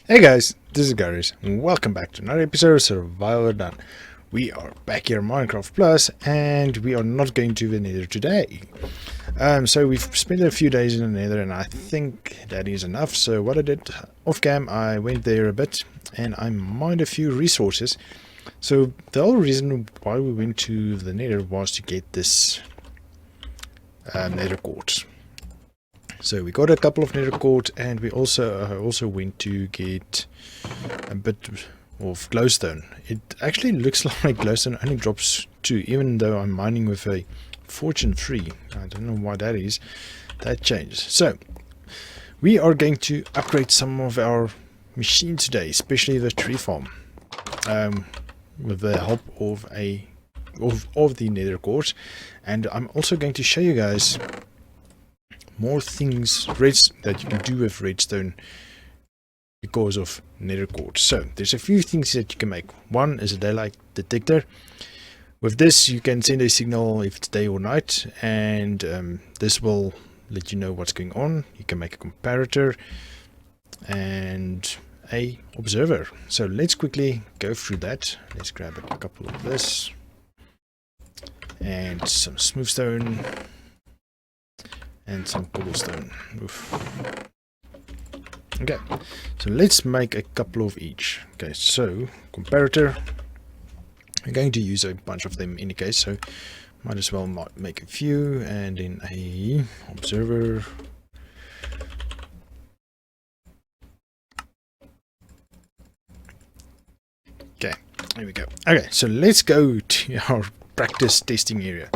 Hey guys, this is Garies, and welcome back to another episode of Survival Done. We are back here in Minecraft Plus, and we are not going to the Nether today. So we've spent a few days in the Nether, and I think that is enough. So what I did off cam, I went there a bit, and I mined a few resources. So the whole reason why we went to the Nether was to get this Nether quartz. So we got a couple of nether quartz, and we also went to get a bit of glowstone. It actually looks like glowstone only drops 2, even though I'm mining with a fortune 3. I don't know why that is. That changed. So we are going to upgrade some of our machines today, especially the tree farm, with the help of the nether quartz. And I'm also going to show you guys more things that you can do with redstone because of nether quartz. So there's a few things that you can make. One is a daylight detector. With this you can send a signal if it's day or night, and this will let you know what's going on. You can make a comparator and a observer. So let's quickly go through that. Let's grab a couple of this and some smooth stone and some cobblestone. Oof. Okay, so let's make a couple of each. Okay, so comparator, we're going to use a bunch of them in any case, so might as well make a few. And then a observer. Okay, here we go. Okay, so let's go to our practice testing area.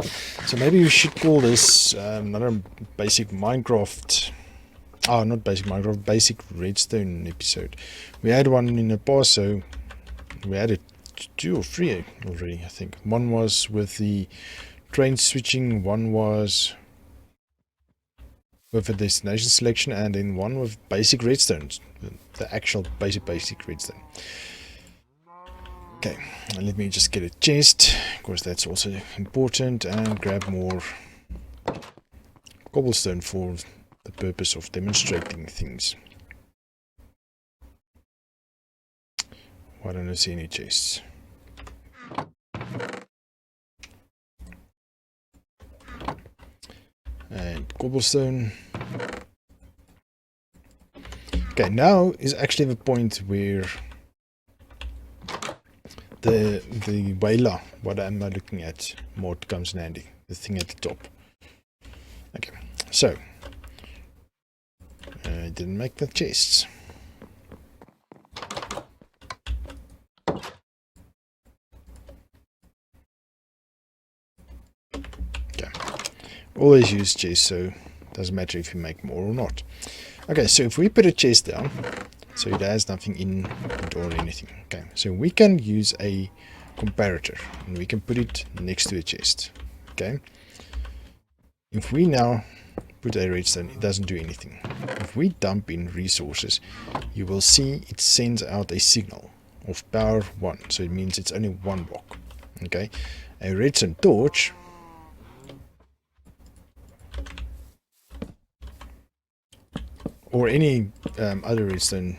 So maybe we should call this another basic Minecraft, not basic Minecraft, basic redstone episode. We had one in the past, so we had 2 or 3 already, I think. One was with the train switching, one was with a destination selection, and then one with basic redstone, the actual basic redstone. Okay, let me just get a chest, of course that's also important, and grab more cobblestone for the purpose of demonstrating things. Why don't I see any chests? And cobblestone. Okay, now is actually the point where the whaler, what am I looking at, mod comes in handy. The thing at the top. Okay, so I didn't make the chests. Okay, always use chests, so it doesn't matter if you make more or not. Okay, so if we put a chest down, so it has nothing in it or anything. Okay, so we can use a comparator and we can put it next to a chest. Okay, if we now put a redstone, it doesn't do anything. If we dump in resources, you will see it sends out a signal of power 1, so it means it's only 1 block. Okay, a redstone torch or any other redstone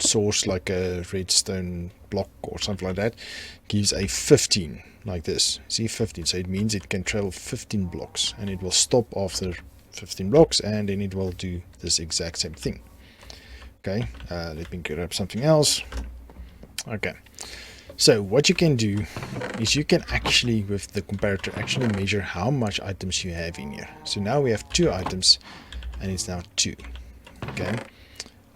source, like a redstone block or something like that, gives a 15 like this. See, 15, so it means it can travel 15 blocks, and it will stop after 15 blocks, and then it will do this exact same thing. Okay, let me grab something else. Okay, so what you can do is you can actually, with the comparator, actually measure how much items you have in here. So now we have 2 items, and it's now 2. Okay,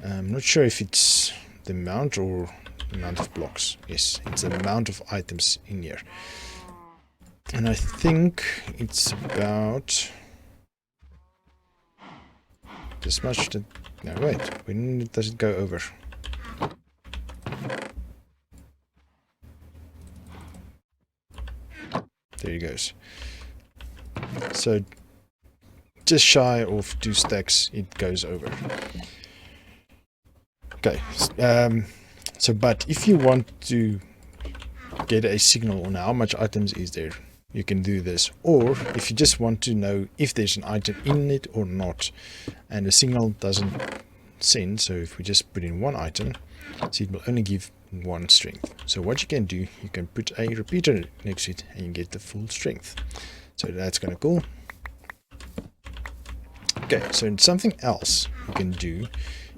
I'm not sure if it's the amount or the amount of blocks. Yes, it's the amount of items in here, and I think it's about this much. No, wait, when does it go over? There it goes. So just shy of 2 stacks it goes over. Okay, so but if you want to get a signal on how much items is there, you can do this. Or if you just want to know if there's an item in it or not, and the signal doesn't send. So if we just put in one item, see, it will only give one strength. So what you can do, you can put a repeater next to it and you get the full strength. So that's kind of cool. Okay, so something else you can do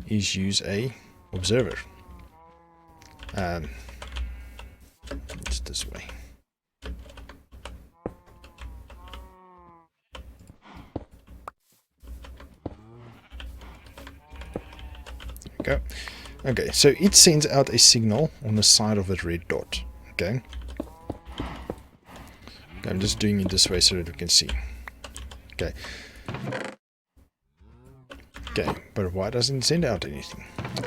is use a observer. Just this way. There we go. Okay, so it sends out a signal on the side of that red dot. Okay. I'm just doing it this way so that we can see. Okay. Okay, but why doesn't it send out anything?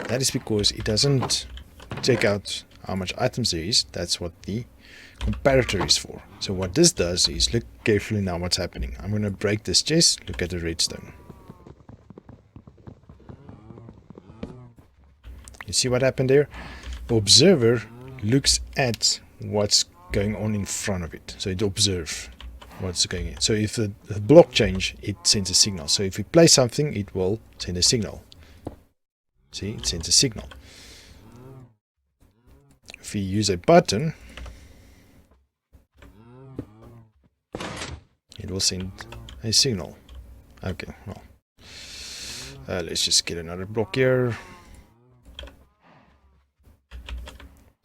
That is because it doesn't check out how much items there is. That's what the comparator is for. So what this does is, look carefully now what's happening. I'm going to break this chest. Look at the redstone. You see what happened there? The observer looks at what's going on in front of it. So it observes what's going on. So if the block change, it sends a signal. So if we play something, it will send a signal. See, it sends a signal. If we use a button, it will send a signal. Okay, well, let's just get another block here.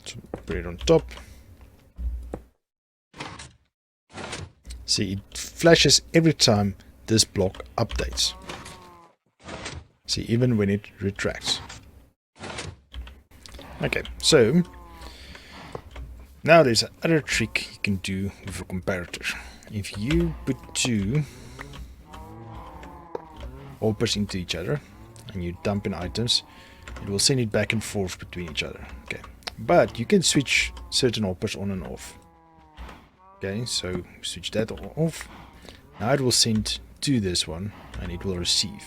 So put it on top. See, it flashes every time this block updates. See, even when it retracts. Okay, so now there's another trick you can do with a comparator. If you put two hoppers into each other and you dump in items, it will send it back and forth between each other. Okay, but you can switch certain hoppers on and off. Okay, so switch that off. Now it will send to this one and it will receive.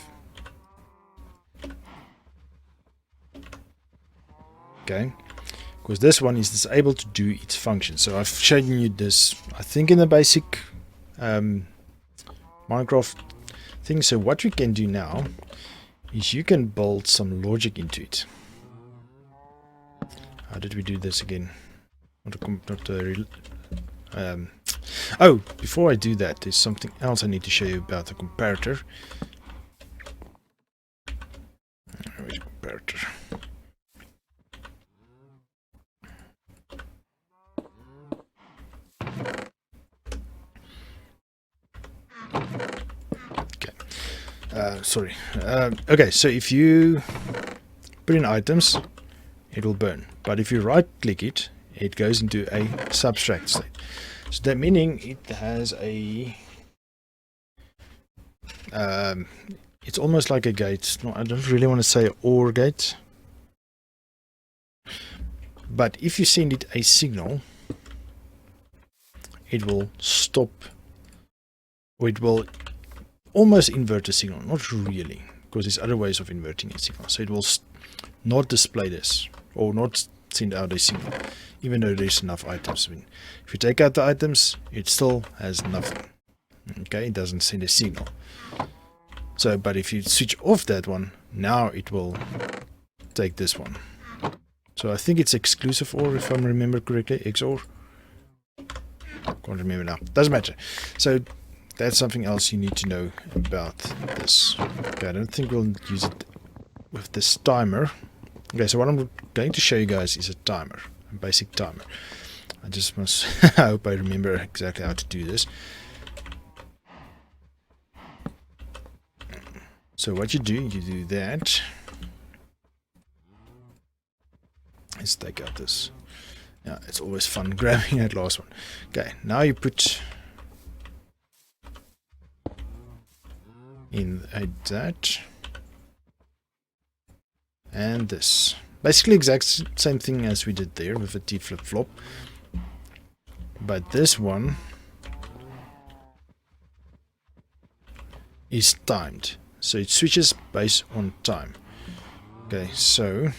Okay, because this one is able to do its function. So I've shown you this, I think, in the basic Minecraft thing. So what we can do now is you can build some logic into it. How did we do this again? Oh, before I do that, there's something else I need to show you about the comparator. Where's the comparator? Okay. Sorry. Okay, so if you put in items, it will burn. But if you right click it, it goes into a subtract state. So that meaning it has a it's almost like a gate. No, I don't really want to say OR gate, but if you send it a signal, it will stop, or it will almost invert the signal. Not really, because there's other ways of inverting a signal. So it will not display this or not send out a signal, even though there's enough items. I mean, if you take out the items, it still has nothing. Okay, it doesn't send a signal. So, but if you switch off that one, now it will take this one. So I think it's exclusive OR, if I remember correctly, XOR. Can't remember now. Doesn't matter. So that's something else you need to know about this. Okay, I don't think we'll use it with this timer. Okay, so what I'm going to show you guys is a timer, a basic timer. I just must, I hope I remember exactly how to do this. So what you do that. Let's take out this. Yeah, it's always fun grabbing that last one. Okay, now you put in that and this. Basically exact same thing as we did there with the T flip-flop. But this one is timed. So it switches based on time. Okay, so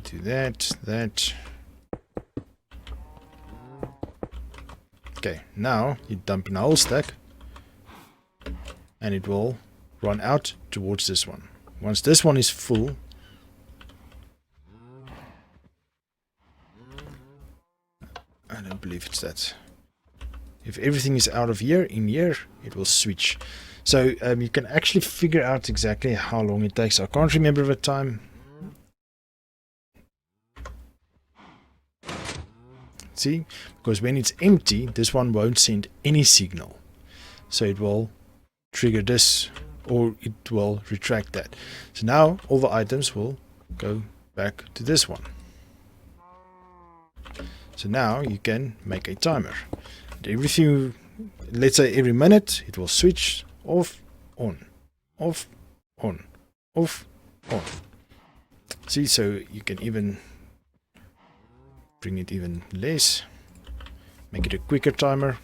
do that. Okay, now you dump in a whole stack and it will run out towards this one. once this one is full, I don't believe it's that. If everything is out of here, in here, it will switch. So you can actually figure out exactly how long it takes. I can't remember the time. See, because when it's empty, this one won't send any signal. So it will trigger this, or it will retract that. So now all the items will go back to this one. So now you can make a timer. Everything, let's say every minute, it will switch off, on, off, on, off, on. See, so you can even bring it even less, make it a quicker timer.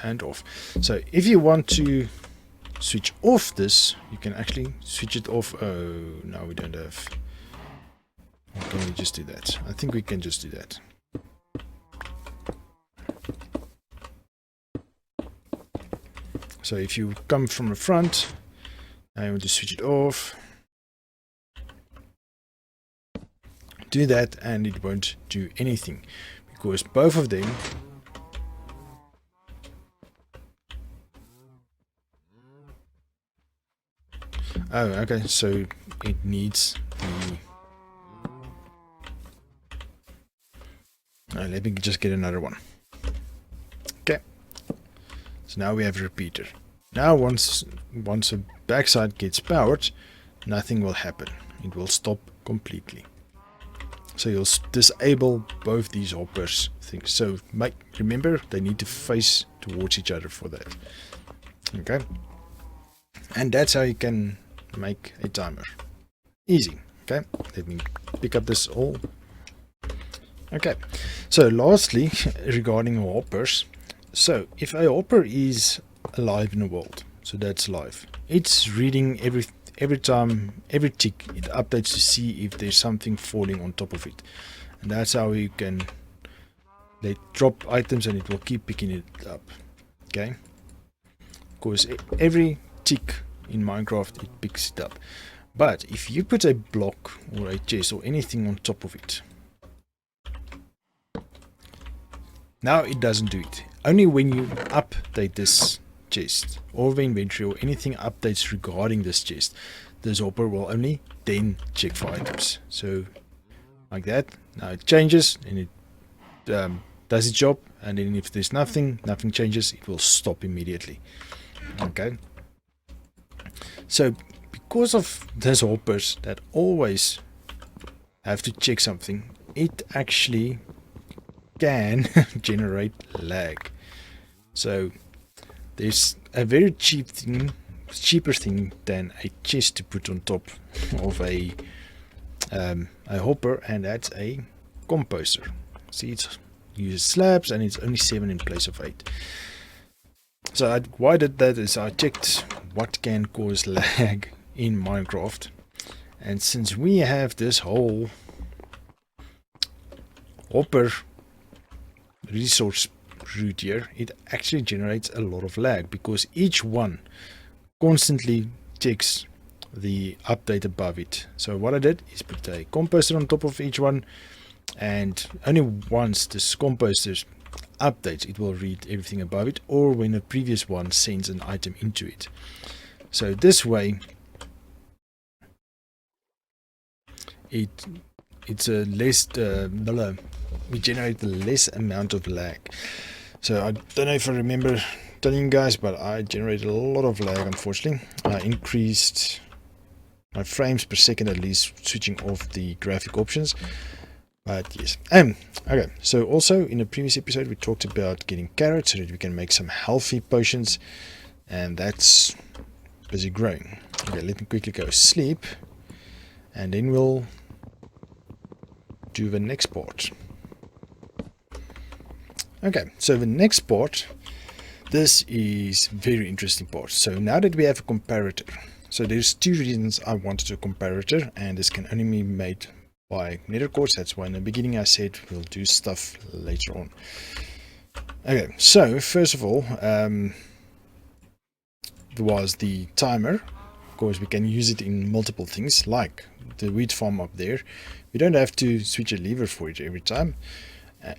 And off. So if you want to switch off this, you can actually switch it off. Oh, no, we don't have. Or can we just do that? I think we can just do that. So if you come from the front, I want to switch it off. Do that and it won't do anything because both of them oh, okay, so it needs the let me just get another one. Okay, so now we have a repeater. Now once the backside gets powered, nothing will happen. It will stop completely. So you'll disable both these hoppers things. So remember, they need to face towards each other for that. Okay, and that's how you can make a timer. Easy. Okay, let me pick up this all. Okay, so lastly, regarding hoppers. So if a hopper is alive in the world, so that's live, it's reading every time, every tick, it updates to see if there's something falling on top of it. And that's how you can drop items and it will keep picking it up. Okay, because every tick in Minecraft it picks it up. But if you put a block or a chest or anything on top of it, now it doesn't do it. Only when you update this chest or the inventory or anything updates regarding this chest, this hopper will only then check for items. So like that, now it changes and it does its job, and then if there's nothing changes, it will stop immediately. Okay, so because of these hoppers that always have to check something, it actually can generate lag. So there's a very cheaper thing than a chest to put on top of a hopper, and that's a composer. See, it uses slabs and it's only 7 in place of 8. So why did that is I checked what can cause lag in Minecraft, and since we have this whole hopper resource route here, it actually generates a lot of lag because each one constantly checks the update above it. So what I did is put a composter on top of each one, and only once this composter updates, it will read everything above it, or when a previous one sends an item into it. So this way it's a less we generate the less amount of lag. So I don't know if I remember telling you guys, but I generated a lot of lag. Unfortunately, I increased my frames per second at least, switching off the graphic options. But yes, okay, so also in the previous episode we talked about getting carrots so that we can make some healthy potions, and that's busy growing. Okay, let me quickly go sleep and then we'll do the next part. Okay, so the next part, this is very interesting part. So now that we have a comparator, so there's 2 reasons I wanted a comparator, and this can only be made by nether quartz. That's why in the beginning I said we'll do stuff later on. Okay, so first of all, there was the timer. Of course, we can use it in multiple things, like the wheat farm up there. We don't have to switch a lever for it every time.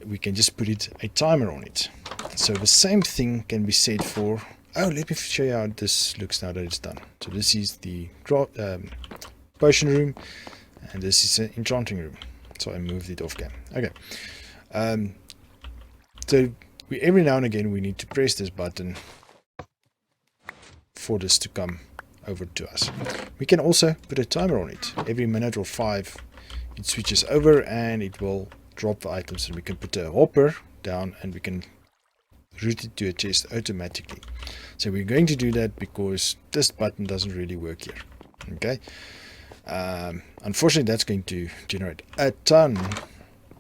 We can just put a timer on it. So the same thing can be said for... Oh, let me show you how this looks now that it's done. So this is the potion room, and this is an enchanting room. So I moved it off cam. Okay. So every now and again we need to press this button for this to come over to us. We can also put a timer on it. Every minute or 5 it switches over and it will drop the items, and we can put a hopper down and we can route it to a chest automatically. So we're going to do that because this button doesn't really work here. Okay. Unfortunately, that's going to generate a ton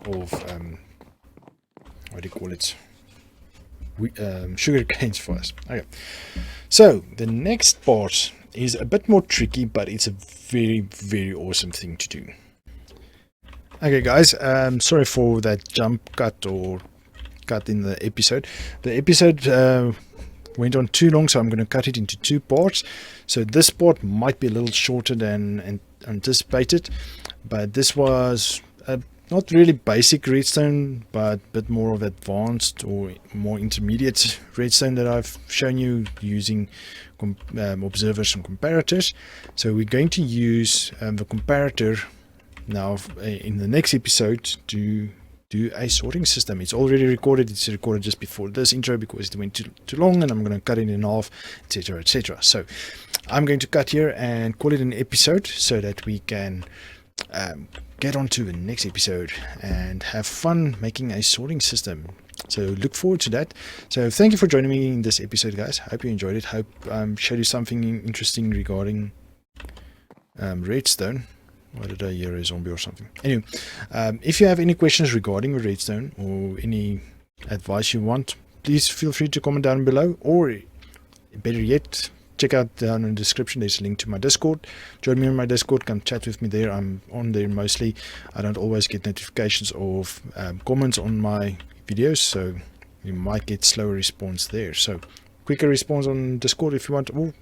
of what do you call it, sugar canes for us. Okay, so the next part is a bit more tricky, but it's a very awesome thing to do. Okay guys, sorry for that jump cut or cut in the episode. The episode went on too long, so I'm going to cut it into 2 parts. So this part might be a little shorter than anticipated, but this was not really basic redstone, but a bit more of advanced or more intermediate redstone that I've shown you using observers and comparators. So we're going to use the comparator now in the next episode to do a sorting system. It's already recorded. It's recorded just before this intro because it went too long, and I'm going to cut it in half, etc, etc. So I'm going to cut here and call it an episode so that we can get on to the next episode and have fun making a sorting system. So look forward to that. So thank you for joining me in this episode, guys. Hope you enjoyed it. Hope showed you something interesting regarding redstone. Why did I hear a zombie or something? Anyway, if you have any questions regarding redstone or any advice you want, please feel free to comment down below, or better yet, check out down in the description. There's a link to my Discord. Join me on my Discord. Come chat with me there. I'm on there mostly. I don't always get notifications of comments on my videos, so you might get slower response there. So quicker response on Discord if you want. Oh,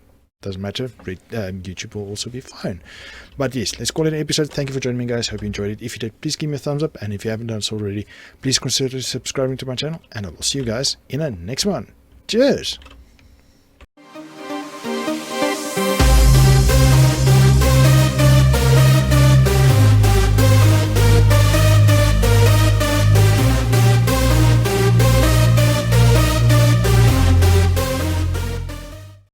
doesn't matter. YouTube will also be fine. But yes, let's call it an episode. Thank you for joining me, guys. Hope you enjoyed it. If you did, please give me a thumbs up, and if you haven't done so already, please consider subscribing to my channel, and I will see you guys in the next one. Cheers.